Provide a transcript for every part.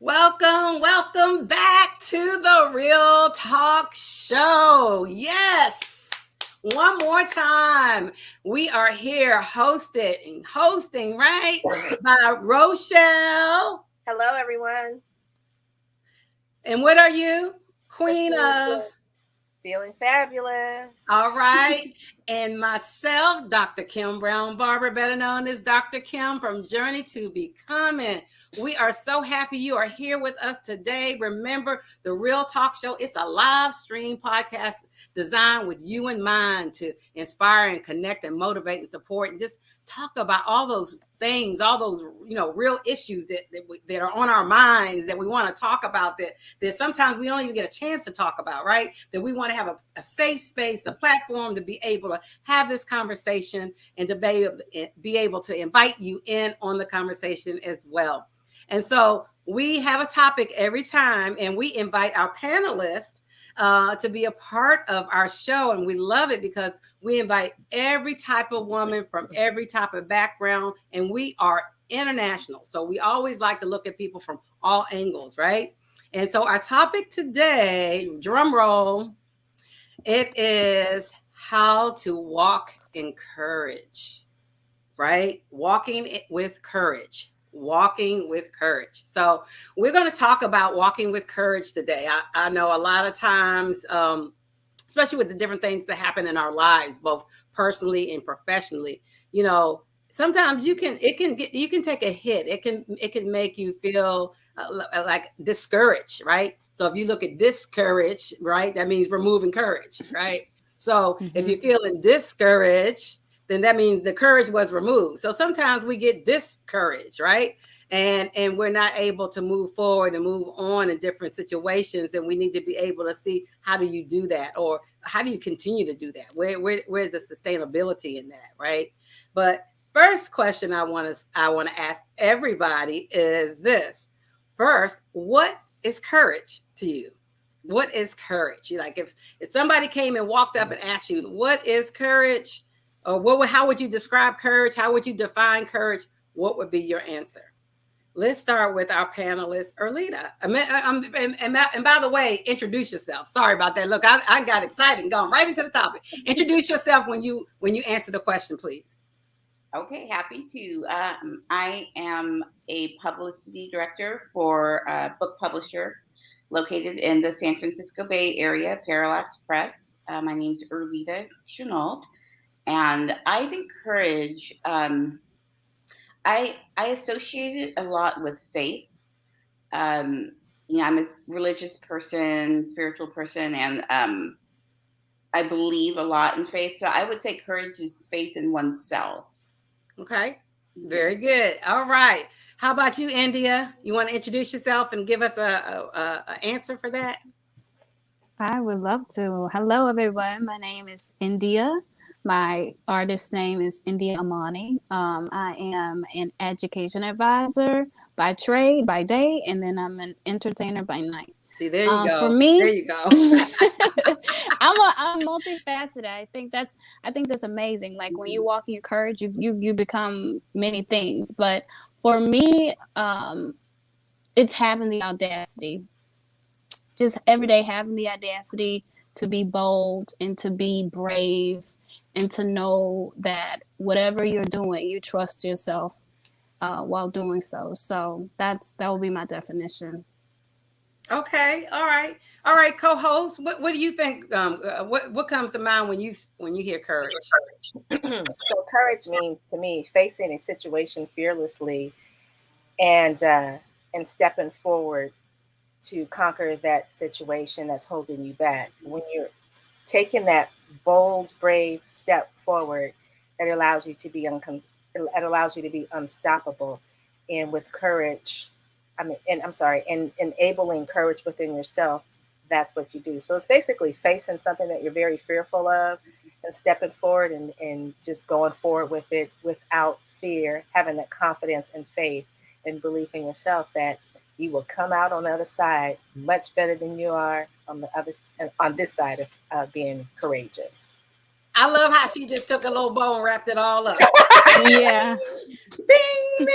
Welcome back to the Real Talk Show. Yes, one more time. We are here hosting, right, by Rochelle. Hello, everyone. And what are you? The Queen feeling of. good, feeling fabulous. All right. And myself, Dr. Kim Brown Barber, better known as Dr. Kim from Journey to Becoming. We are so happy you are here with us today. Remember, the Real Talk Show, it's a live stream podcast designed with you in mind to inspire and connect and motivate and support and just talk about all those things, all those, real issues that are on our minds that we want to talk about that sometimes we don't even get a chance to talk about, right? That we want to have a safe space, a platform to be able to have this conversation and to be able to invite you in on the conversation as well. And so we have a topic every time, and we invite our panelists to be a part of our show. And we love it because we invite every type of woman from every type of background, and we are international. So we always like to look at people from all angles, right? And so our topic today, drum roll, it is how to walk in courage, right? Walking with courage. Walking with courage. So we're going to talk about walking with courage today. I know a lot of times, especially with the different things that happen in our lives, both personally and professionally, sometimes you can take a hit. It can make you feel like discouraged, right? So if you look at discourage, right, that means removing courage, right? So if you're feeling discouraged, then that means the courage was removed. So sometimes we get discouraged, right? And we're not able to move forward and move on in different situations. And we need to be able to see, how do you do that? Or how do you continue to do that? Where's the sustainability in that, right? But first question I want to ask everybody is this. First, what is courage to you? What is courage? If somebody came and walked up and asked you, what is courage? Or how would you describe courage? How would you define courage? What would be your answer? Let's start with our panelist, Erlita. And by the way, introduce yourself. Sorry about that. Look, I got excited and gone right into the topic. Introduce yourself when you answer the question, please. Okay, happy to. I am a publicity director for a book publisher located in the San Francisco Bay Area, Parallax Press. My name's Erlita Chenault, and I think courage. I associate it a lot with faith. I'm a religious person, spiritual person, and I believe a lot in faith. So I would say courage is faith in oneself. Okay, very good. All right. How about you, India? You want to introduce yourself and give us a answer for that? I would love to. Hello, everyone. My name is India. My artist name is India Amani. I am an education advisor by trade, by day, and then I'm an entertainer by night. See, there you go. For me, there you go. I'm multifaceted. I think that's amazing. Like when you walk in your courage, you become many things. But for me, it's having the audacity. Just every day having the audacity to be bold and to be brave and to know that whatever you're doing, you trust yourself while doing so. So that will be my definition. Okay. All right. Co-host, what do you think? What comes to mind when you hear courage? So courage means to me facing a situation fearlessly and stepping forward to conquer that situation that's holding you back. When you're taking that bold, brave step forward, it allows you to be unstoppable. And with courage, and enabling courage within yourself, that's what you do. So it's basically facing something that you're very fearful of and stepping forward and just going forward with it without fear, having that confidence and faith and belief in yourself that you will come out on the other side much better than you are on this side of being courageous. I love how she just took a little bow and wrapped it all up. Yeah. Bing, bing.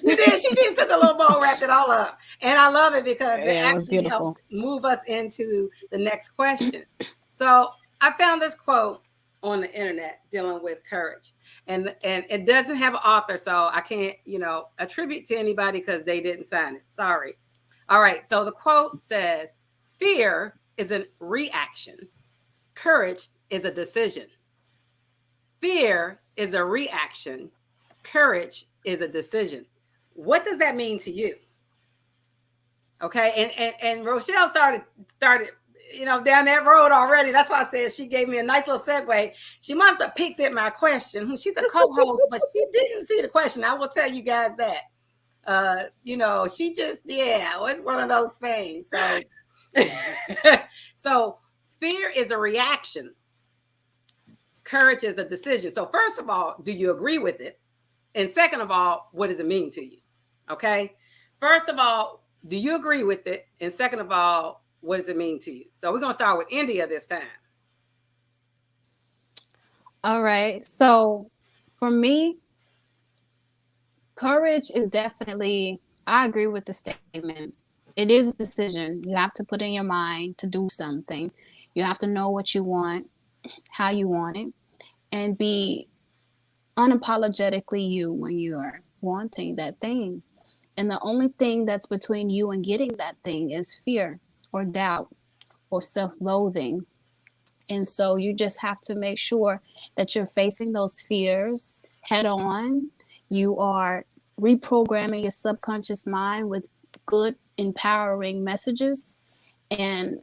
You did. She just took a little bow and wrapped it all up. And I love it because it Yeah, it was actually beautiful. helps move us into the next question. So I found this quote on the internet dealing with courage. And it doesn't have an author, so I can't, attribute to anybody because they didn't sign it. Sorry. All right. So the quote says, fear is a reaction. Courage is a decision. Fear is a reaction. Courage is a decision. What does that mean to you? Okay. And Rochelle started, down that road already. That's why I said she gave me a nice little segue. She must have picked at my question. She's a co-host, but she didn't see the question. I will tell you guys that. She just, it's one of those things. So, so fear is a reaction. Courage is a decision. So first of all, do you agree with it? And second of all, what does it mean to you? Okay. First of all, do you agree with it? And second of all, what does it mean to you? So we're going to start with India this time. All right. So for me, courage is definitely, I agree with the statement. It is a decision. You have to put in your mind to do something. You have to know what you want, how you want it, and be unapologetically you when you are wanting that thing. And the only thing that's between you and getting that thing is fear or doubt or self-loathing. And so you just have to make sure that you're facing those fears head on. You are reprogramming your subconscious mind with good, empowering messages, and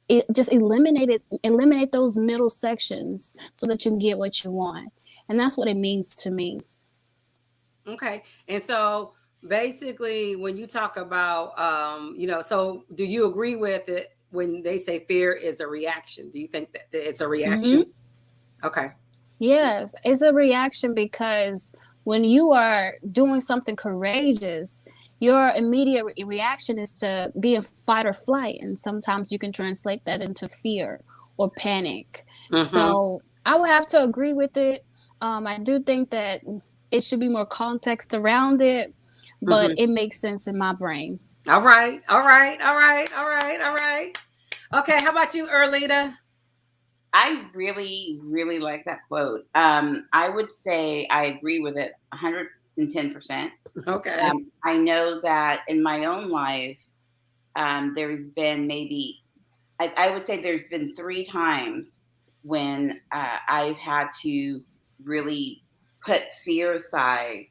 it just eliminate those middle sections so that you can get what you want. And that's what it means to me. Okay. And so basically when you talk about, so do you agree with it when they say fear is a reaction? Do you think that it's a reaction? Mm-hmm. Okay. Yes, it's a reaction because when you are doing something courageous, your immediate reaction is to be in fight or flight. And sometimes you can translate that into fear or panic. Mm-hmm. So I would have to agree with it. I do think that it should be more context around it, but it makes sense in my brain. All right. Okay. How about you, Erlita? I really, really like that quote. I would say I agree with it 110%. Okay. I know that in my own life, there's been maybe, I would say there's been 3 times when I've had to really put fear aside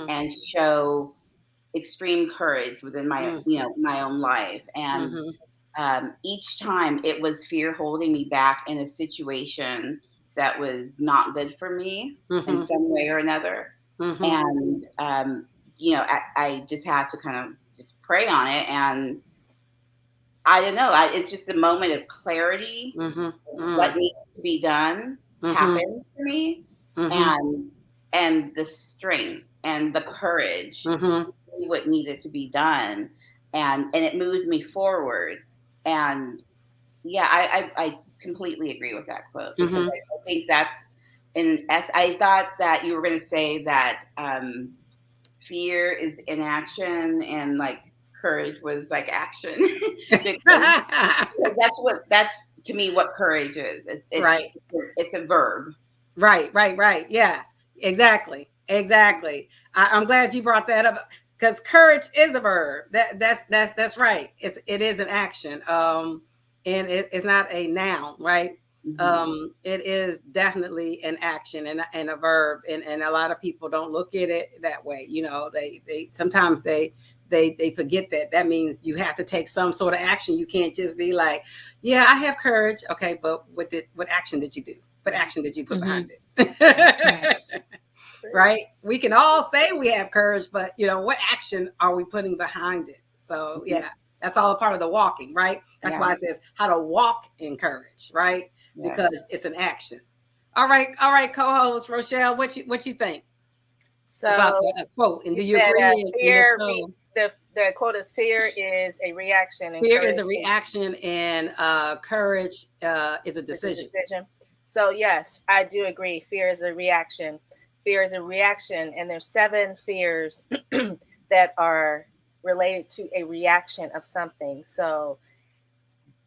and show extreme courage within my, my own life. And each time it was fear holding me back in a situation that was not good for me in some way or another. And, I just had to kind of just pray on it. And I don't know, it's just a moment of clarity. What needs to be done happened for me. And the strength and the courage, what needed to be done. And it moved me forward. And yeah, I completely agree with that quote because I think that's, and as I thought that you were going to say that fear is inaction and like courage was like action. that's to me what courage is. It's right. It's a verb. Right. Yeah, exactly. I'm glad you brought that up because courage is a verb. That's right. It is an action. And it's not a noun, right? It is definitely an action and a verb. And a lot of people don't look at it that way. They sometimes they forget that means you have to take some sort of action. You can't just be like, yeah, I have courage. Okay, but what action did you do? What action did you put behind it? Right? We can all say we have courage, but what action are we putting behind it? So yeah, that's all a part of the walking, right? That's why it says how to walk in courage, right? Yes. Because it's an action. All right, co-host Rochelle, what you think? So about that quote, and do you agree? The quote is fear is a reaction. And fear is a reaction, and courage is a decision. So yes, I do agree. Fear is a reaction. Fear is a reaction, and there's 7 fears that are related to a reaction of something. So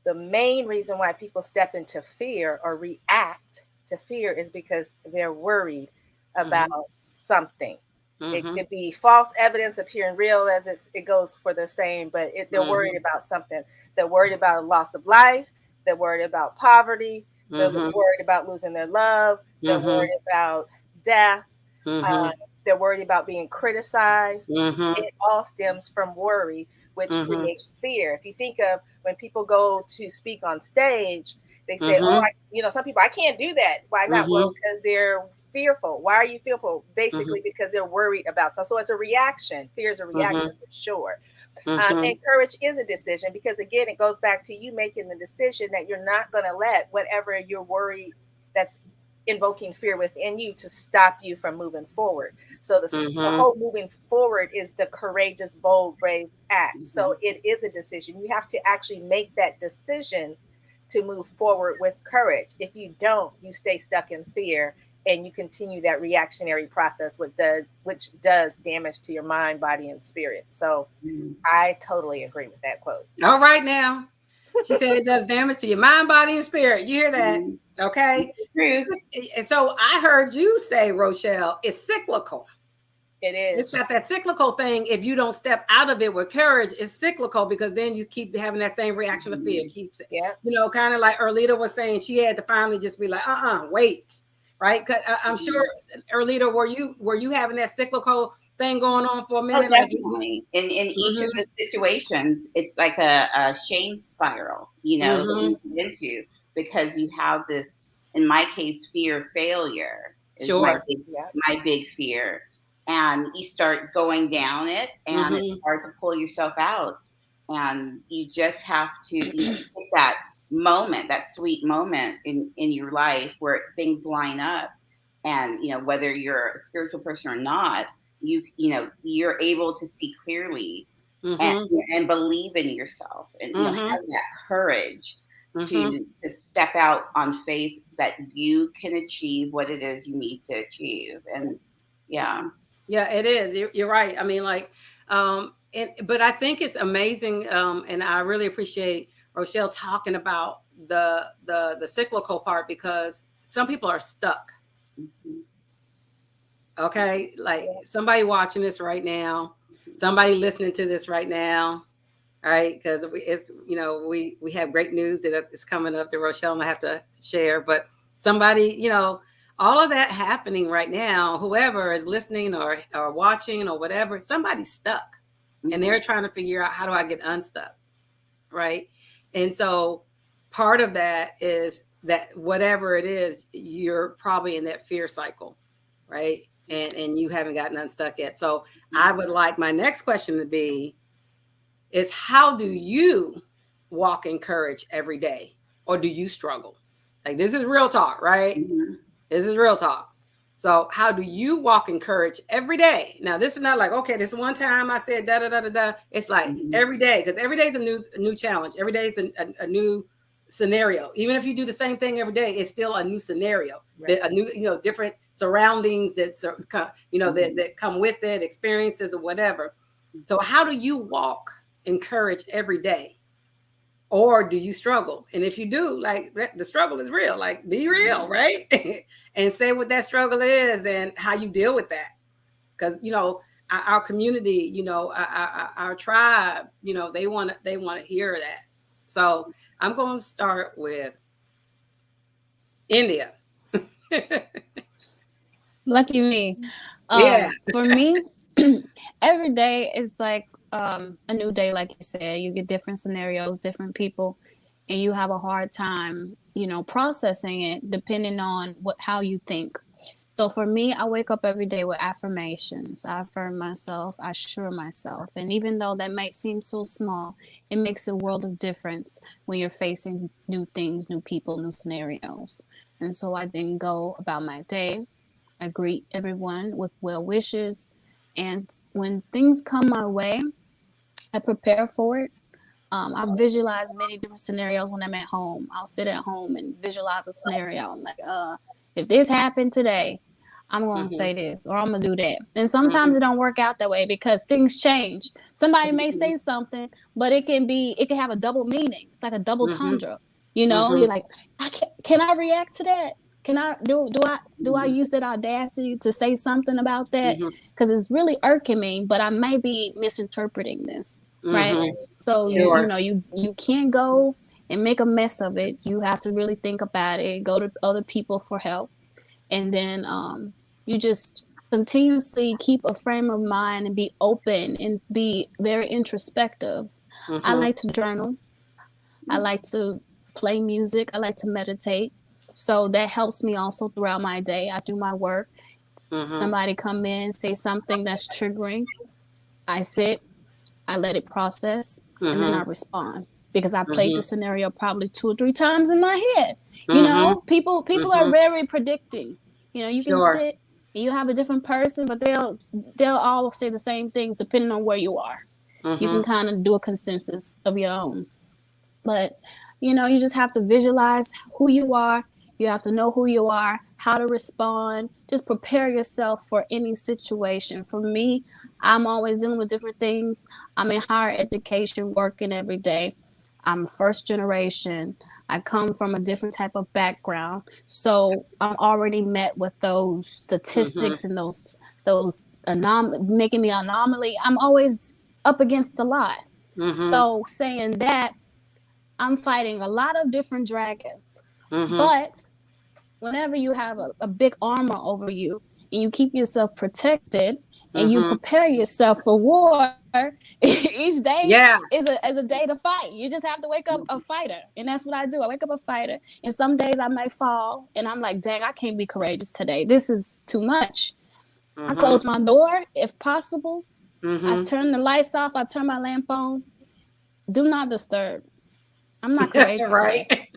the main reason why people step into fear or react to fear is because they're worried about something. It Mm-hmm. could be false evidence appearing real as it goes for the same, but they're worried about something. They're worried about a loss of life. They're worried about poverty. They're Mm-hmm. worried about losing their love. They're Mm-hmm. worried about death. Mm-hmm. Um, they're worried about being criticized. Mm-hmm. It all stems from worry, which Mm-hmm. creates fear. If you think of when people go to speak on stage, they say, "Oh, Mm-hmm. some people, I can't do that." Why not? Mm-hmm. Well, because they're fearful. Why are you fearful? Mm-hmm. Basically, because they're worried about something. So it's a reaction. Fear is a Mm-hmm. reaction for sure. Mm-hmm. And courage is a decision because, again, it goes back to you making the decision that you're not going to let whatever you're worried that's invoking fear within you to stop you from moving forward. So the Mm-hmm. whole moving forward is the courageous, bold, brave act. So it is a decision. You have to actually make that decision to move forward with courage. If you don't, you stay stuck in fear and you continue that reactionary process, which does damage to your mind, body, and spirit. So I totally agree with that quote. All right now. She said it does damage to your mind, body, and spirit. You hear that? Okay. Truth. And so I heard you say, Rochelle, it's cyclical. It It's is. got that cyclical thing. If you don't step out of it with courage, it's cyclical because then you keep having that same reaction of fear. Keeps it, Yeah. kind of like Erlita was saying, she had to finally just be like, wait, right? Because I'm sure, Erlita, were you having that cyclical thing going on for a Oh, minute? definitely. In each of Mm-hmm. the situations, it's like a shame spiral, that you get into because you have this, in my case, fear of failure is Sure. my big fear. And you start going down it and it's hard to pull yourself out. And you just have to, pick that moment, that sweet moment in your life where things line up. And, whether you're a spiritual person or not, you're able to see clearly and Mm-hmm. and believe in yourself and have Mm-hmm. that courage Mm-hmm. to step out on faith that you can achieve what it is you need to achieve. And yeah. Yeah, it is. You're right. I mean, like, but I think it's amazing, and I really appreciate Rochelle talking about the cyclical part because some people are stuck. Mhm. Okay, like somebody watching this right now, somebody listening to this right now, right? Because it's we have great news that is coming up that Rochelle and I have to share, but somebody all of that happening right now, whoever is listening or watching or whatever, somebody's stuck and they're trying to figure out how do I get unstuck, right? And so part of that is that whatever it is, you're probably in that fear cycle, right? And you haven't gotten unstuck yet. So I would like my next question to be is how do you walk in courage every day? Or do you struggle? Like this is real talk, right? Mhm. This is real talk. So how do you walk in courage every day? Now this is not like, okay, this one time I said da da da da da. It's like every day, because every day is a new challenge. Every day is a new scenario. Even if you do the same thing every day, it's still a new scenario. Right. A new, different surroundings that that come with it, experiences or whatever. So how do you walk in courage every day? Or do you struggle? And if you do, like the struggle is real, like be real, right? And say what that struggle is and how you deal with that. Because our community, our tribe, they want to hear that. So I'm going to start with India. Lucky me. Yeah. For me, every day is like a new day, like you said. You get different scenarios, different people, and you have a hard time, processing it depending on how you think. So for me, I wake up every day with affirmations. I affirm myself, I assure myself. And even though that might seem so small, it makes a world of difference when you're facing new things, new people, new scenarios. And so I then go about my day. I greet everyone with well wishes. And when things come my way, I prepare for it. I visualize many different scenarios when I'm at home. I'll sit at home and visualize a scenario. I'm like, if this happened today, I'm going to say this or I'm going to do that. And sometimes it don't work out that way because things change. Somebody may say something, but it can have a double meaning. It's like a double tundra. You know, you're like, can I react to that? Can I do I use that audacity to say something about that? Because it's really irking me, but I may be misinterpreting this. Right. So Sure. you can't go and make a mess of it. You have to really think about it, go to other people for help. And then you just continuously keep a frame of mind and be open and be very introspective. I like to journal. I like to play music. I like to meditate. So that helps me also throughout my day. I do my work. Somebody come in, say something that's triggering. I sit, I let it process, and then I respond because I played the scenario probably 2 or 3 times in my head. You know, people are very predicting. You know, you can sit and you have a different person, but they'll all say the same things depending on where you are. You can kind of do a consensus of your own. But, you know, you just have to visualize who you are. You have to know who you are, how to respond. Just prepare yourself for any situation. For me, I'm always dealing with different things. I'm in higher education, working every day. I'm first generation. I come from a different type of background. So I'm already met with those statistics and those making me anomaly. I'm always up against a lot. So saying that, I'm fighting a lot of different dragons. But whenever you have a big armor over you and you keep yourself protected and you prepare yourself for war, each day is a day to fight. You just have to wake up a fighter. And that's what I do. I wake up a fighter. And some days I may fall and I'm like, dang, I can't be courageous today. This is too much. I close my door if possible. I turn the lights off. I turn my lamp on. Do not disturb. I'm not courageous today.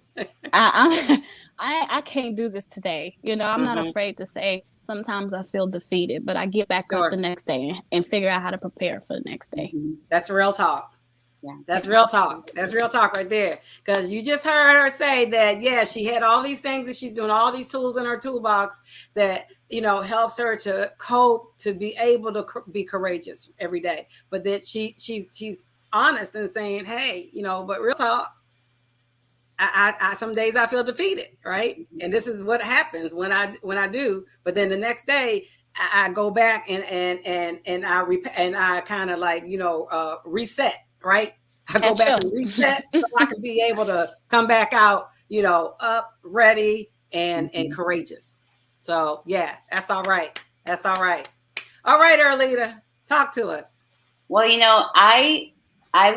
I can't do this today. You know, I'm not afraid to say sometimes I feel defeated, but I get back up the next day and figure out how to prepare for the next day. That's real talk. Yeah, that's real talk. That's real talk right there. Because you just heard her say that, yeah, she had all these things and she's doing all these tools in her toolbox that, you know, helps her to cope, to be able to be courageous every day. But that she's honest and saying, hey, you know, but real talk, I some days I feel defeated, right? And this is what happens when I do. But then the next day I go back and I kind of like, you know, reset, right? I go back and reset so I can be able to come back out, you know, up, ready, and courageous. So yeah, that's all right. That's all right. All right, Erlita, talk to us. Well, you know, I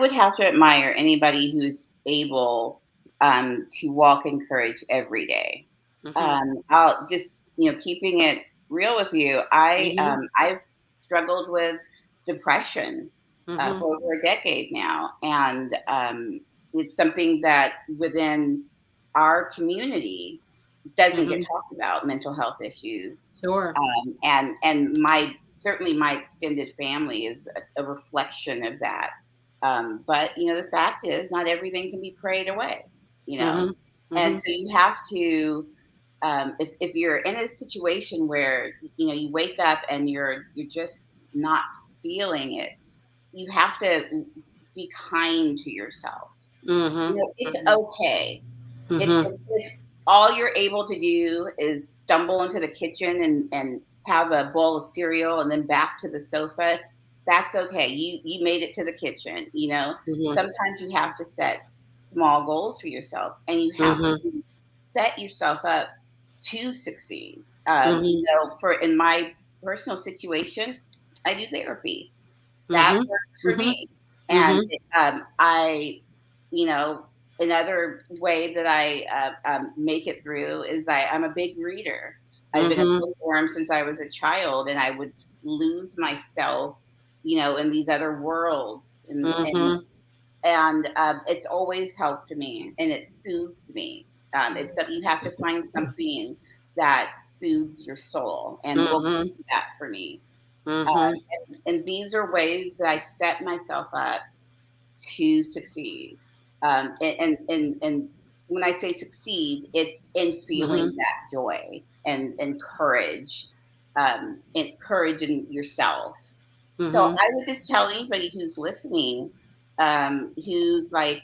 would have to admire anybody who's able to walk in courage every day. I'll just, you know, keeping it real with you. I've struggled with depression for over a decade now, and it's something that within our community doesn't get talked about. Mental health issues, sure, and certainly my extended family is a reflection of that. But you know, the fact is, not everything can be prayed away. You know, and so you have to. If you're in a situation where you know you wake up and you're just not feeling it, you have to be kind to yourself. You know, it's okay. If all you're able to do is stumble into the kitchen and have a bowl of cereal and then back to the sofa, that's okay. You made it to the kitchen. You know, sometimes you have to set small goals for yourself, and you have to set yourself up to succeed. You know, for in my personal situation, I do therapy. That works for me, and I, you know, another way that I make it through is I'm a big reader. I've been a bookworm since I was a child, and I would lose myself, you know, in these other worlds, and it's always helped me, and it soothes me. It's something you have to find something that soothes your soul, and books do that for me. And these are ways that I set myself up to succeed. And when I say succeed, it's in feeling Mhm. that joy and courage, and courage in yourself. So Mhm. I would just tell anybody who's listening, who's like,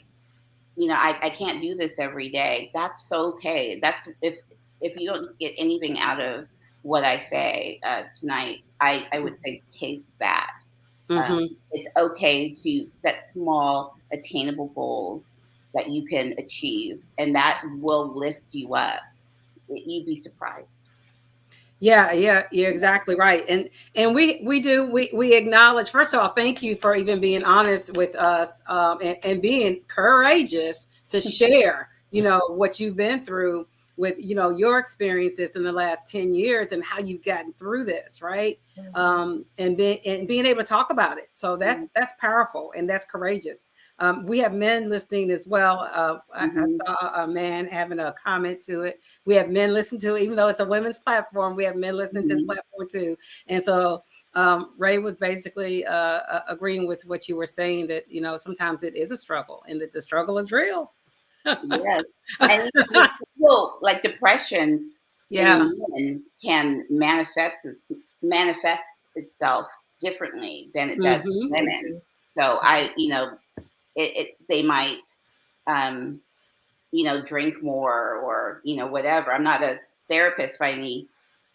I can't do this every day. That's okay. That's if you don't get anything out of what I say tonight, I would say take that. Um, Mhm. it's okay to set small, attainable goals that you can achieve, and that will lift you up. You'd be surprised. Yeah, yeah, you're exactly right. And we acknowledge, first of all, thank you for even being honest with us, and being courageous to share, what you've been through with, your experiences in the last 10 years and how you've gotten through this, right? And being able to talk about it. So that's powerful and that's courageous. We have men listening as well. I Mhm. saw a man having a comment to it. We have men listen to it, even though it's a women's platform. We have men listening to the Mhm. platform too. And so Ray was basically agreeing with what you were saying, that sometimes it is a struggle and that the struggle is real. Yes, and you feel like depression Yeah. in men can manifest itself differently than it does in Hmm. women. So they might, um, drink more or whatever. I'm not a therapist by any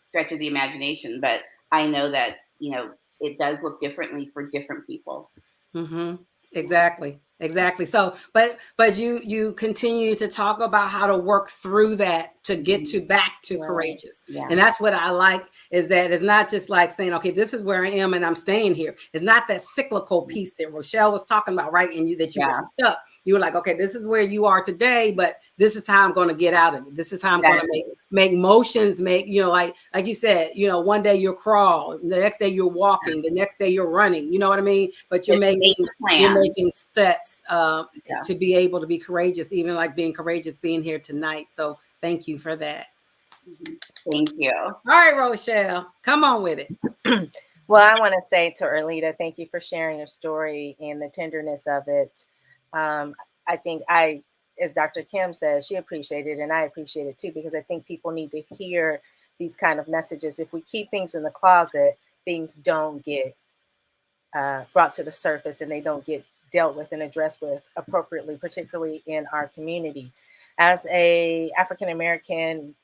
stretch of the imagination, but I know that it does look differently for different people. Mm-hmm. Exactly. Exactly. So, but you continue to talk about how to work through that to get Mhm. to back to Right. courageous. Yeah. And that's what I like, is that it's not just like saying, okay, this is where I am and I'm staying here. It's not that cyclical piece that Rochelle was talking about, right? And that you were Yeah. stuck. You were like, okay, this is where you are today, but this is how I'm going to get out of it. This is how I'm going to Exactly. make motions, like you said, one day you'll crawl, the next day you're walking, the next day you're running, you know what I mean? But Just make a you're plan. making steps Yeah. to be able to be courageous, even like being courageous being here tonight. So thank you for that. Mhm. Thank you. All right, Rochelle, come on with it. Well, I want to say to Erlita, thank you for sharing your story and the tenderness of it. Um, I think as Dr. Kim says, she appreciated it, and I appreciate it too, because I think people need to hear these kind of messages. If we keep things in the closet, things don't get brought to the surface, and they don't get dealt with and addressed with appropriately, particularly in our community. As a African American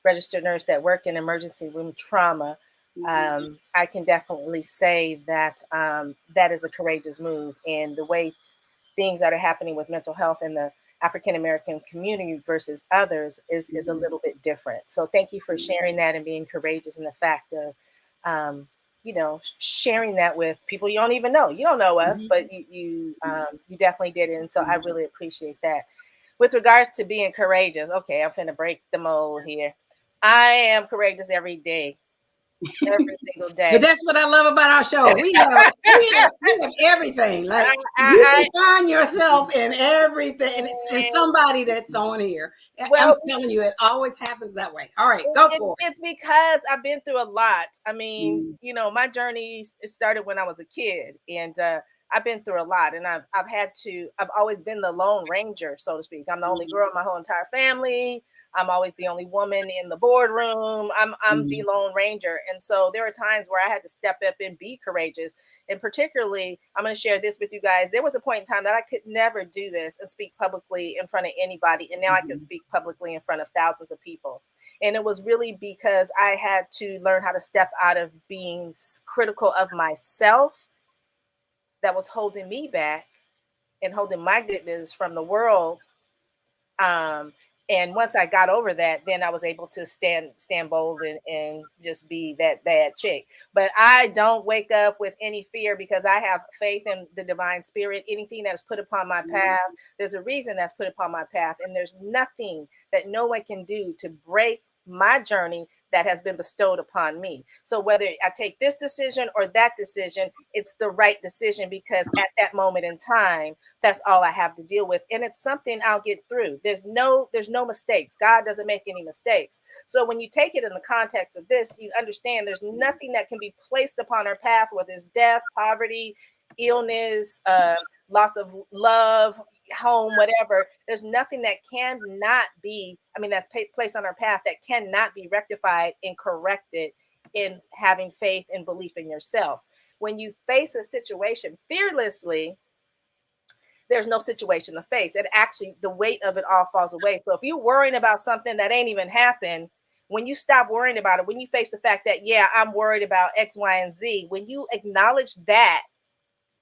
registered nurse that worked in emergency room trauma, Mhm. I can definitely say that that is a courageous move. And the way things that are happening with mental health in the African American community versus others is a Mhm. little bit different. So thank you for sharing that and being courageous in the fact of, sharing that with people you don't even know. You don't know us, Mhm. but you definitely did it, and so I really appreciate that. With regards to being courageous, okay, I'm finna break the mold here. I am courageous every single But day. that's what I love about our show. We have everything. Like, you can I, find yourself in everything, and it's in I, somebody that's on here. I'm well, telling you, it always happens that way. All right, go It's for it. it's because I've been through a lot. I mean, Mhm. my journey it started when I was a kid, and I've been through a lot. And I've always been the lone ranger, so to speak. I'm the only girl in my whole entire family. I'm always the only woman in the boardroom. I'm the Mhm. lone ranger, and so there are times where I had to step up and be courageous. And particularly, I'm going to share this with you guys. There was a point in time that I could never do this and speak publicly in front of anybody, and now I can Mhm. speak publicly in front of thousands of people. And it was really because I had to learn how to step out of being critical of myself that was holding me back and holding my goodness from the world. Um, and once I got over that, then I was able to stand bold and just be that bad chick. But I don't wake up with any fear because I have faith in the divine spirit. Anything that is put upon my path, there's a reason that's put upon my path, and there's nothing that no one can do to break my journey that has been bestowed upon me. So whether I take this decision or that decision, it's the right decision because at that moment in time, that's all I have to deal with, and it's something I'll get through. There's no mistakes. God doesn't make any mistakes. So when you take it in the context of this, you understand there's nothing that can be placed upon our path, whether it's death, poverty, illness, loss of love, home, whatever. There's nothing that cannot be, that's placed on our path that cannot be rectified and corrected in having faith and belief in yourself. When you face a situation fearlessly, there's no situation to face. It actually, the weight of it all falls away. So if you're worrying about something that ain't even happened, when you stop worrying about it, when you face the fact that, yeah, I'm worried about X, Y, and Z, when you acknowledge that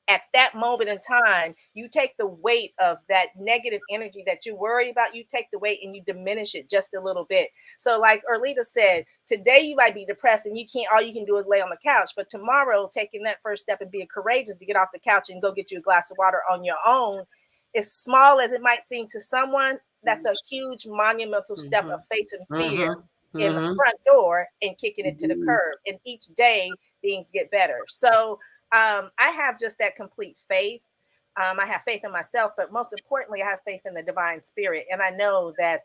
at that moment in time, you take the weight of that negative energy that you're worried about, you take the weight and you diminish it just a little bit. So like Erlita said, today you might be depressed and all you can do is lay on the couch, but tomorrow taking that first step and being courageous to get off the couch and go get you a glass of water on your own, as small as it might seem to someone, that's a huge monumental step of facing fear in the front door and kicking it to the curb. And each day things get better. So I have just that complete faith. I have faith in myself, but most importantly, I have faith in the divine spirit. And I know that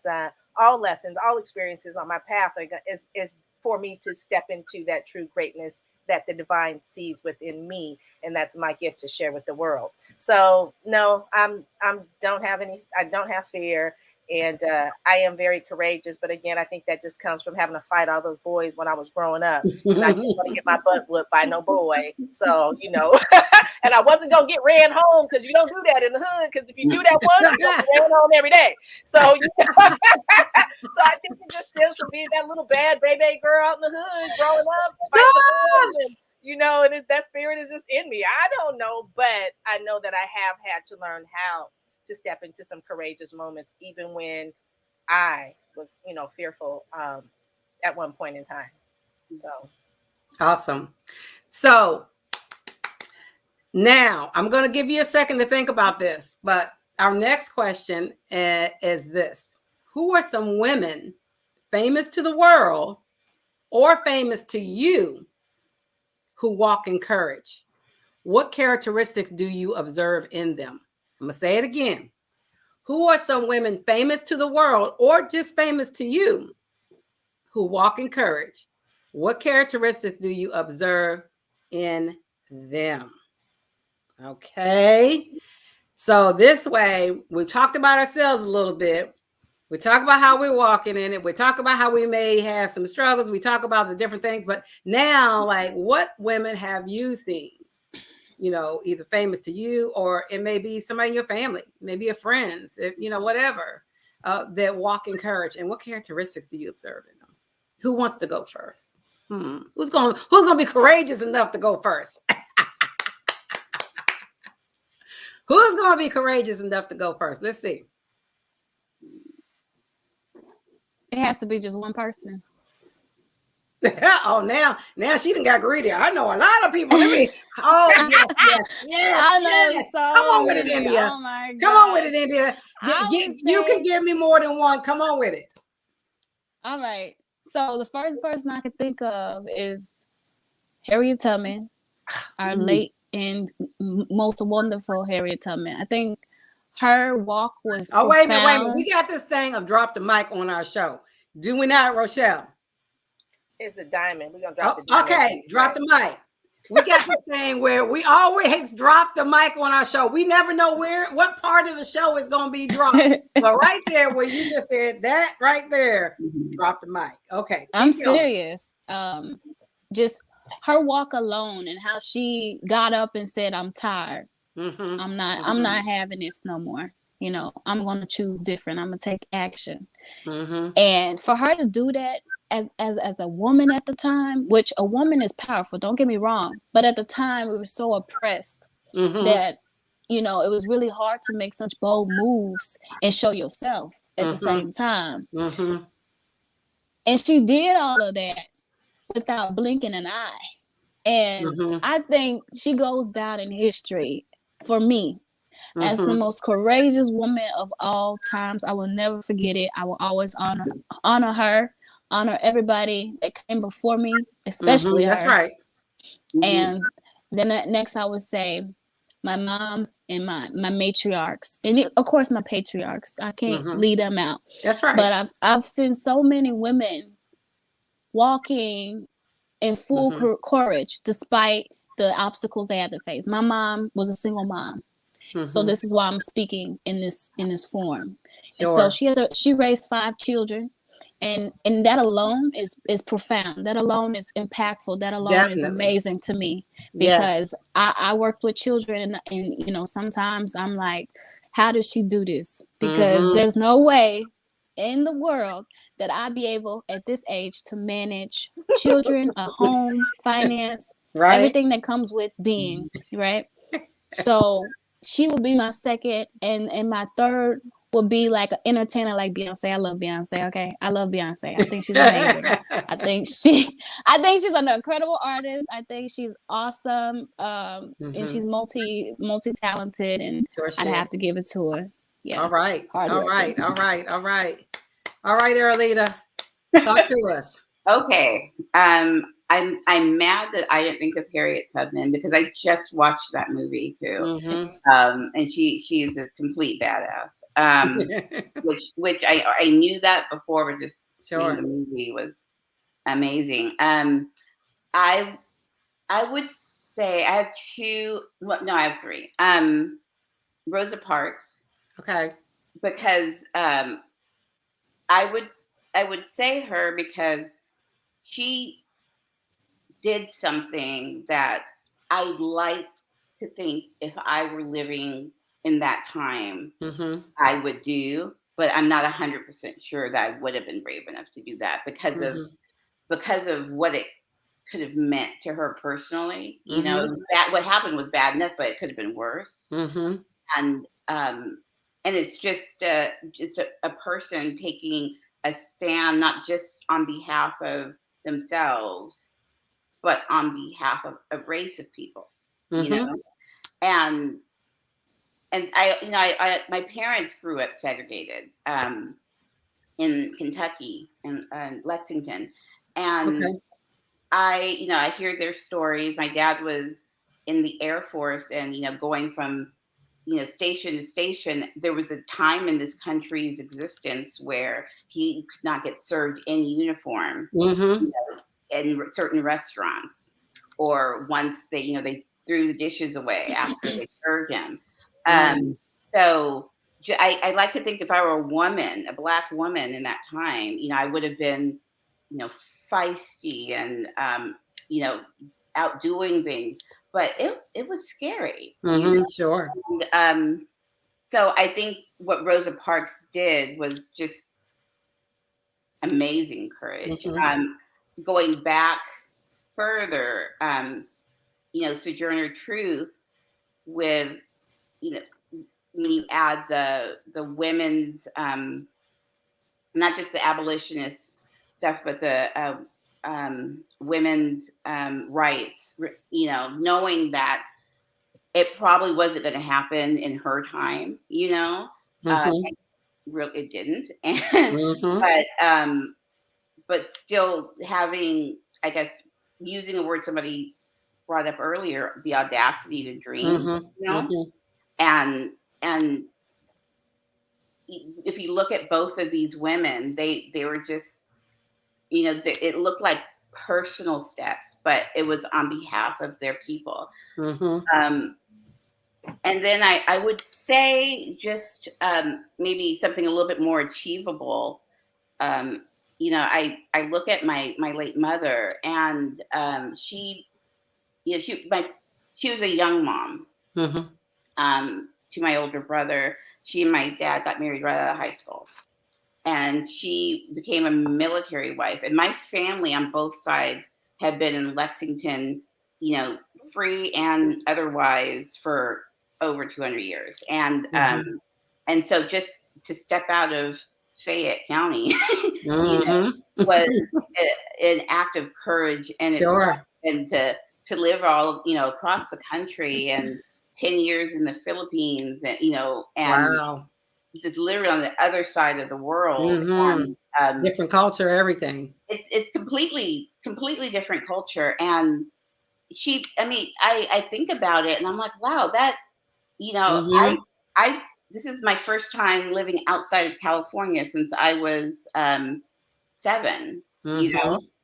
all lessons, all experiences on my path is for me to step into that true greatness that the divine sees within me. And that's my gift to share with the world. So no, I don't have fear. And I am very courageous. But again, I think that just comes from having to fight all those boys when I was growing up. And I didn't want to get my butt whooped by no boy. So, and I wasn't going to get ran home, because you don't do that in the hood. Because if you do that once, you're going to get ran home every day. So, so I think it just stems from being that little bad baby girl out in the hood growing up. And that spirit is just in me. I don't know, but I know that I have had to learn how to step into some courageous moments, even when I was, fearful at one point in time. So awesome. So now I'm going to give you a second to think about this, but our next question is this: who are some women famous to the world or famous to you who walk in courage? What characteristics do you observe in them? I'm going to say it again. Who are some women famous to the world or just famous to you who walk in courage? What characteristics do you observe in them? Okay. So this way, we talked about ourselves a little bit. We talk about how we're walking in it. We talk about how we may have some struggles. We talk about the different things. But now, like, what women have you seen? Either famous to you, or it may be somebody in your family, maybe your friends, whatever, that walk in courage. And what characteristics do you observe in them? Who wants to go first? Who's going to be courageous enough to go first? Who's going to be courageous enough to go first? Let's see. It has to be just one person. Oh, now she done got greedy. I know a lot of people. Yes. I know. Yes. So come on with it, India. Oh my come on with it, India. You can give me more than one. Come on with it. All right. So the first person I can think of is Harriet Tubman, our late and most wonderful Harriet Tubman. I think her walk was profound. Wait a minute. We got this thing of drop the mic on our show. Do we not, Rochelle? Here's the diamond. We're going to drop the diamond. Okay, drop the mic. We got this thing where we always drop the mic on our show. We never know what part of the show is going to be dropped. But right there where you just said that right there, drop the mic. Okay. I'm serious. Just her walk alone and how she got up and said, I'm tired. I'm not having this no more. I'm going to choose different. I'm going to take action. And for her to do that, as a woman at the time, which a woman is powerful, don't get me wrong, but at the time we were so oppressed that it was really hard to make such bold moves and show yourself at the same time. And she did all of that without blinking an eye. And I think she goes down in history for me as the most courageous woman of all times. I will never forget it. I will always honor her, honor everybody that came before me, especially her. That's right. And then next I would say my mom and my matriarchs, and of course my patriarchs. I can't leave them out. That's right. But I've seen so many women walking in full courage despite the obstacles they had to face. My mom was a single mom. So this is why I'm speaking in this form. And so she raised 5 children, and that alone is profound. That alone is impactful. That alone is amazing to me, because I worked with children, and you know, sometimes I'm like, how does she do this? Because there's no way in the world that I'd be able at this age to manage children, a home, finance, everything that comes with being, right? So she would be my second, and my third would be like an entertainer like Beyonce. I love Beyonce. Okay, I love Beyonce. I think she's amazing. I think she's an incredible artist. I think she's awesome, and she's multi talented, and I'd have to give it to her. Yeah. All right. Hard All worker. right. All right. All right. All right, Arlita, talk to us. Okay. I'm mad that I didn't think of Harriet Tubman, because I just watched that movie too. And she is a complete badass. Which I knew that before, but just seeing the movie was amazing. I would say I have two. Well, no, I have three. Rosa Parks. Okay. Because I would say her because she did something that I'd like to think if I were living in that time, I would do, but I'm not 100% sure that I would have been brave enough to do that because of what it could have meant to her personally. You know, what happened was bad enough, but it could have been worse. And it's just a person taking a stand, not just on behalf of themselves, but on behalf of a race of people, you know. And I my parents grew up segregated in Kentucky and Lexington, and I hear their stories. My dad was in the Air Force, and going from station to station. There was a time in this country's existence where he could not get served in uniform in certain restaurants, or once they threw the dishes away after they served him. So I like to think if I were a woman, a Black woman in that time, I would have been, feisty and, out doing things, but it was scary. Sure. And, so I think what Rosa Parks did was just amazing courage. Going back further, Sojourner Truth with, when you add the women's, not just the abolitionist stuff, but the women's rights, knowing that it probably wasn't going to happen in her time, it didn't. But still having, I guess, using a word somebody brought up earlier, the audacity to dream, and if you look at both of these women, they were just, it looked like personal steps, but it was on behalf of their people. And then I would say just maybe something a little bit more achievable. I look at my late mother, and she was a young mom to my older brother. She and my dad got married right out of high school, and she became a military wife. And my family on both sides have been in Lexington, free and otherwise, for over 200 years. And so just to step out of Fayette County was an act of courage, and and to live all across the country, and 10 years in the Philippines, and and just literally on the other side of the world. And, different culture, everything. It's completely different culture. And I think about it, and I'm like, wow, that I this is my first time living outside of California since I was 7.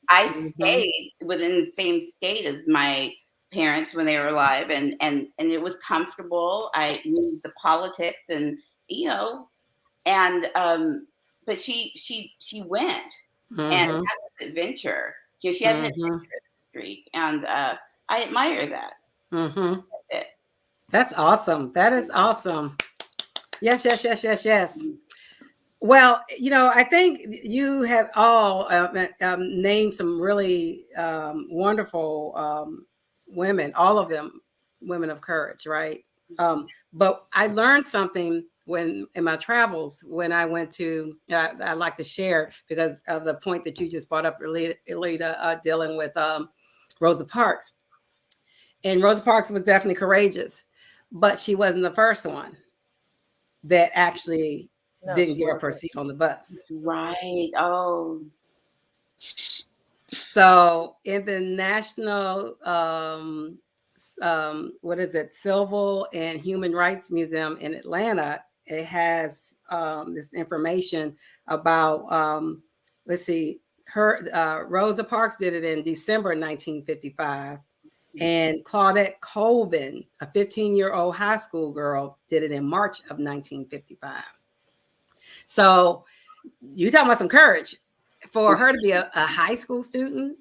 I stayed within the same state as my parents when they were alive, and it was comfortable. I knew the politics, and you know, and but she went and had this adventure. You know, she had an adventurous streak, and I admire that. That's awesome. That is awesome. Yes, yes, yes, yes, yes. Well, you know, I think you have all named some really wonderful women, all of them women of courage, right? But I learned something when in my travels when I went to, I like to share because of the point that you just brought up, Elita, dealing with Rosa Parks. And Rosa Parks was definitely courageous, but she wasn't the first one that actually didn't give up her seat on the bus. Right. Oh. So in the National, what is it, Civil and Human Rights Museum in Atlanta, it has this information about, let's see, Rosa Parks did it in December 1955. And Claudette Colvin, a 15-year-old high school girl, did it in March of 1955. So you talking about some courage for her to be a high school student.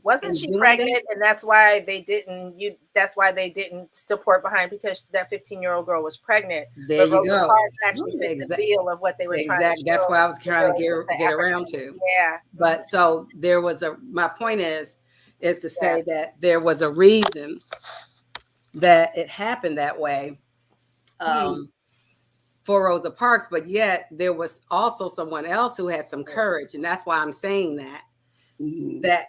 Wasn't she pregnant, and that's why they didn't support behind, because that 15-year-old girl was pregnant. There you go. Parks actually fit the bill of what they were trying to. That's what I was trying to get around to. Yeah. But so there was my point is to say that there was a reason that it happened that way for Rosa Parks, but yet there was also someone else who had some courage, and that's why I'm saying that that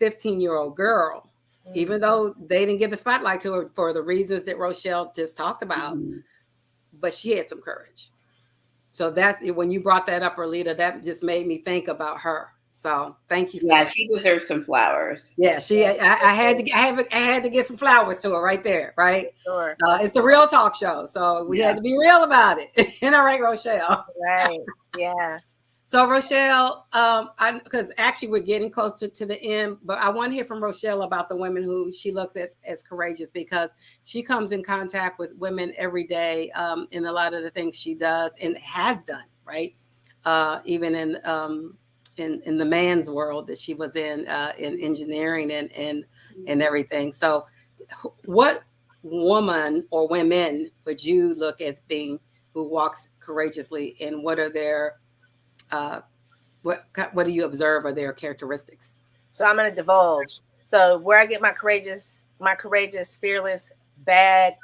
15-year-old girl, even though they didn't give the spotlight to her for the reasons that Rochelle just talked about, but she had some courage. So that's when you brought that up, Erlita, that just made me think about her. So thank you. She deserves some flowers. Yeah, I had to get some flowers to her right there, right? Sure. It's the Real Talk Show, so we had to be real about it. All right, Rochelle. Right. Yeah. So Rochelle, because actually we're getting closer to the end, but I want to hear from Rochelle about the women who she looks at as courageous, because she comes in contact with women every day in a lot of the things she does and has done, right? Even in the man's world that she was in engineering and everything. So what woman or women would you look as being who walks courageously, and what are their what do you observe are their characteristics? So I'm going to divulge. So where I get my courageous, fearless, bad,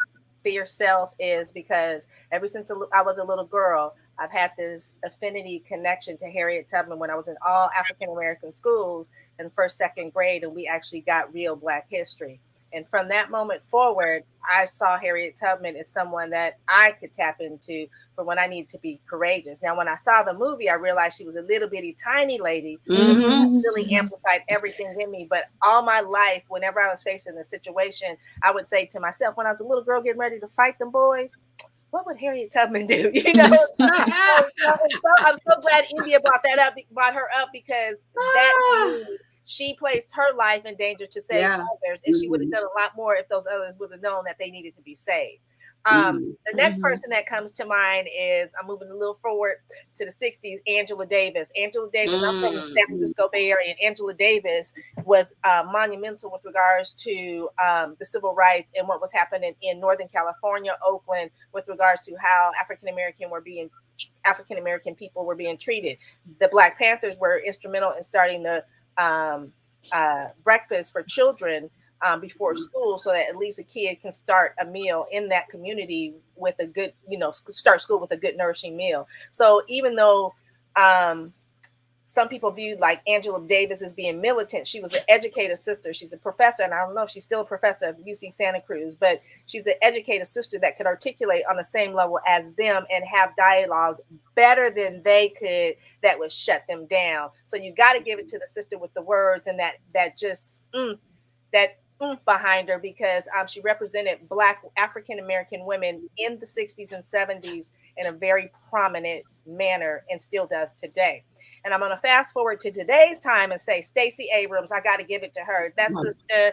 fierce self is because ever since I was a little girl, I've had this affinity connection to Harriet Tubman when I was in all African-American schools in first, second grade, and we actually got real Black history. And from that moment forward, I saw Harriet Tubman as someone that I could tap into for when I need to be courageous. Now, when I saw the movie, I realized she was a little bitty tiny lady who really amplified everything in me. But all my life, whenever I was facing a situation, I would say to myself, when I was a little girl getting ready to fight them boys, what would Harriet Tubman do? You know, I'm so glad India brought her up because that she placed her life in danger to save others, and she would have done a lot more if those others would have known that they needed to be saved. The next person that comes to mind is, I'm moving a little forward to the 60s, Angela Davis. Angela Davis, I'm from the San Francisco Bay Area, and Angela Davis was monumental with regards to the civil rights and what was happening in Northern California, Oakland, with regards to how African-American people were being treated. The Black Panthers were instrumental in starting the breakfast for children before school, so that at least a kid can start a meal in that community with a good, start school with a good nourishing meal. So even though some people viewed like Angela Davis as being militant, she was an educated sister. She's a professor, and I don't know if she's still a professor of UC Santa Cruz, but she's an educated sister that could articulate on the same level as them and have dialogue better than they could that would shut them down. So you got to give it to the sister with the words and that behind her, because she represented Black African-American women in the 60s and 70s in a very prominent manner and still does today. And I'm going to fast forward to today's time and say Stacey Abrams, I got to give it to her. That sister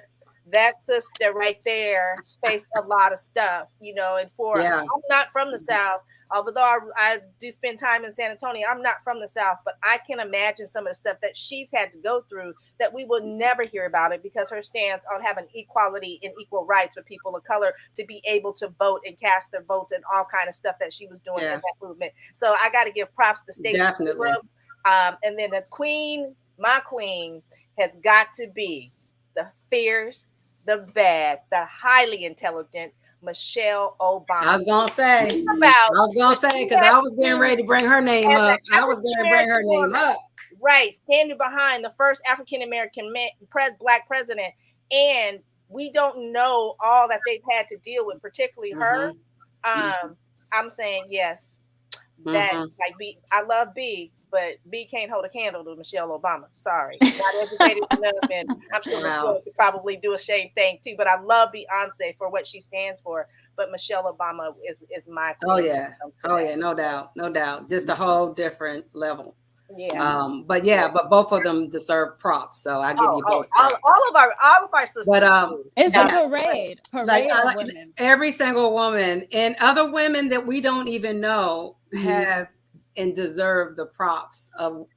that sister right there faced a lot of stuff, and Yeah. I'm not from the South, although I do spend time in San Antonio. I'm not from the South, but I can imagine some of the stuff that she's had to go through that we will never hear about it, because her stance on having equality and equal rights for people of color to be able to vote and cast their votes and all kind of stuff that she was doing in that movement. So I got to give props to Stacey Definitely. Abrams. And then my queen has got to be the fierce, the bad, the highly intelligent Michelle Obama. I was gonna say, because I was getting ready to bring her name up. Right, standing behind the first African American black president, and we don't know all that they've had to deal with, particularly her. I'm saying yes. That I love B, but B can't hold a candle to Michelle Obama. Sorry, not educated enough, and I'm sure Michelle could probably do a same thing too. But I love Beyonce for what she stands for. But Michelle Obama is my queen. Oh yeah, no doubt. Just a whole different level. Yeah. But both of them deserve props. So I give you both. All of our sisters. But it's a parade of women. Every single woman and other women that we don't even know have and deserve the props of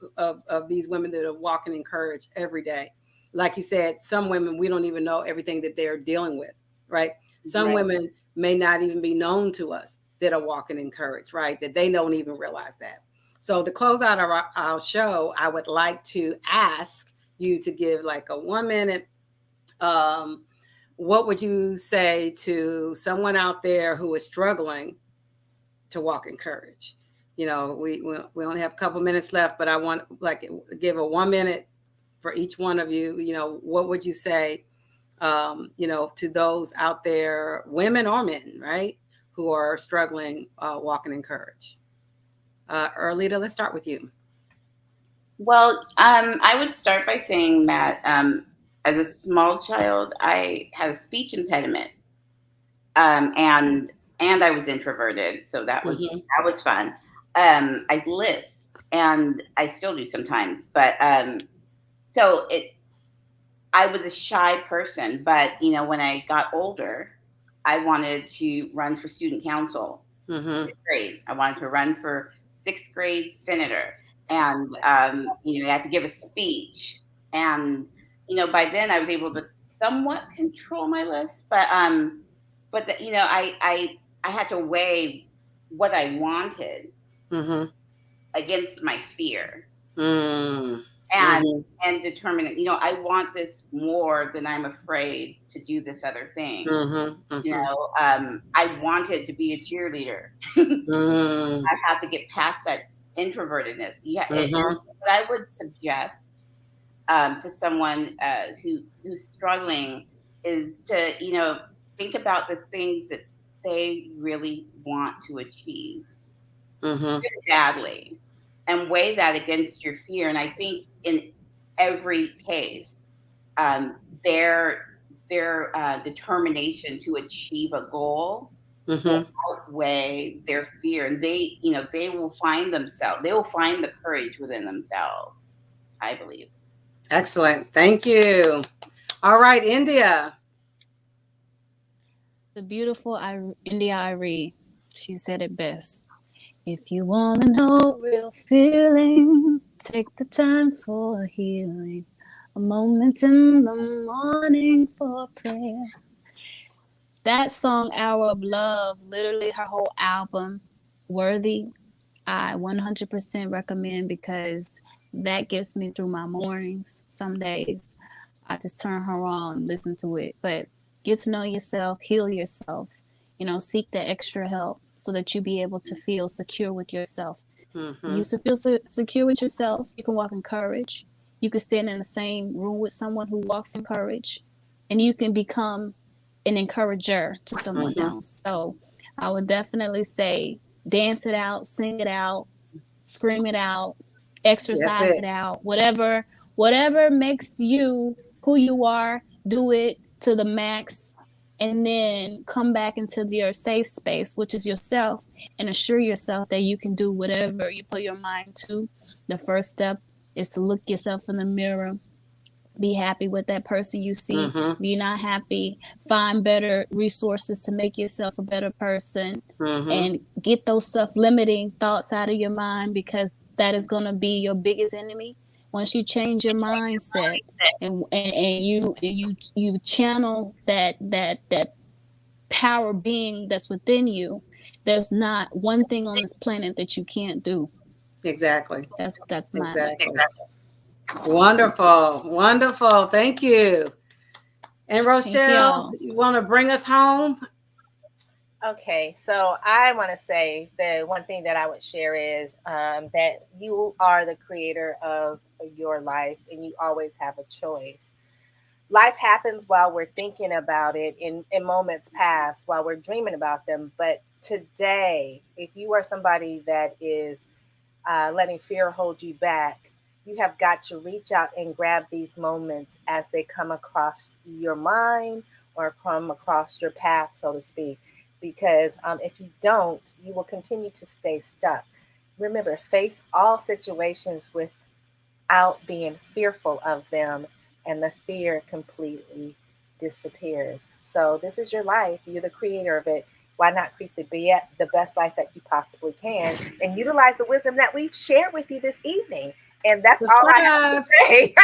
these women that are walking in courage every day. Like you said, some women we don't even know everything that they're dealing with, right? Some women may not even be known to us that are walking in courage, right? That they don't even realize that. So to close out our show, I would like to ask you to give like a 1 minute. What would you say to someone out there who is struggling to walk in courage? We only have a couple minutes left, but I want give a 1 minute for each one of you. What would you say, to those out there, women or men, right, who are struggling walking in courage? Erlita, let's start with you. Well, I would start by saying, Matt, as a small child, I had a speech impediment, and I was introverted, so that was fun. I lisp, and I still do sometimes, but I was a shy person. But when I got older, I wanted to run for student council. Fifth grade, I wanted to run for sixth grade senator, and I had to give a speech, and by then I was able to somewhat control my list, but I had to weigh what I wanted against my fear, and determine that I want this more than I'm afraid to do this other thing. I wanted to be a cheerleader. I have to get past that introvertedness. What I would suggest to someone who's struggling is to think about the things that they really want to achieve really badly, and weigh that against your fear. And I think in every case, their determination to achieve a goal will outweigh their fear, and they will find the courage within themselves, I believe. Excellent. Thank you. All right, India. The beautiful India Arie, she said it best. If you want to know real feeling, take the time for healing. A moment in the morning for prayer. That song, Hour of Love, literally her whole album, Worthy, I 100% recommend, because that gets me through my mornings. Some days I just turn her on, listen to it. But get to know yourself, heal yourself, seek the extra help so that you be able to feel secure with yourself. You feel secure with yourself, you can walk in courage. You can stand in the same room with someone who walks in courage, and you can become an encourager to someone else. So I would definitely say dance it out, sing it out, scream it out, exercise it out, whatever makes you who you are, do it to the max, and then come back into your safe space, which is yourself, and assure yourself that you can do whatever you put your mind to. The first step is to look yourself in the mirror, Be happy with that person you see. Mm-hmm. If you're not happy, find better resources to make yourself a better person, Mm-hmm. and get those self-limiting thoughts out of your mind, because that is going to be your biggest enemy. Once you change your mindset, and you channel that power being that's within you, there's not one thing on this planet that you can't do. Exactly. That's my Exactly. Wonderful. Wonderful. Thank you. And Rochelle, you want to bring us home? Okay, so I want to say the one thing that I would share is that you are the creator of your life, and you always have a choice. Life happens while we're thinking about it, in moments past while we're dreaming about them. But today, if you are somebody that is letting fear hold you back, you have got to reach out and grab these moments as they come across your mind or come across your path, so to speak. Because if you don't, you will continue to stay stuck. Remember, face all situations without being fearful of them, and the fear completely disappears. So, this is your life. You're the creator of it. Why not create the best life that you possibly can and utilize the wisdom that we've shared with you this evening? And that's all I have to say.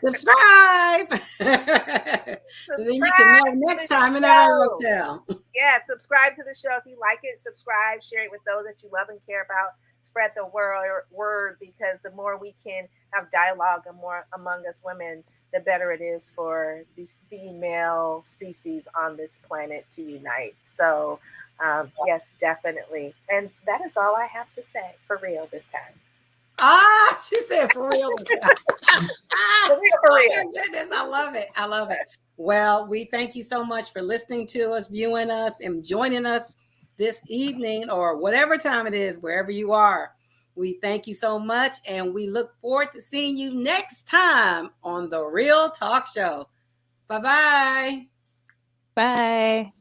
Subscribe. So then you can know next time. And all right, Rochelle. Yeah, subscribe to the show if you like it. Subscribe, share it with those that you love and care about. Spread the word, because the more we can have dialogue and more among us women, the better it is for the female species on this planet to unite. So, yes, definitely. And that is all I have to say, for real this time. She said for real. For real. Oh my goodness, I love it. I love it. Well, we thank you so much for listening to us, viewing us, and joining us this evening, or whatever time it is, wherever you are. We thank you so much, and we look forward to seeing you next time on The Real Talk Show. Bye-bye. Bye.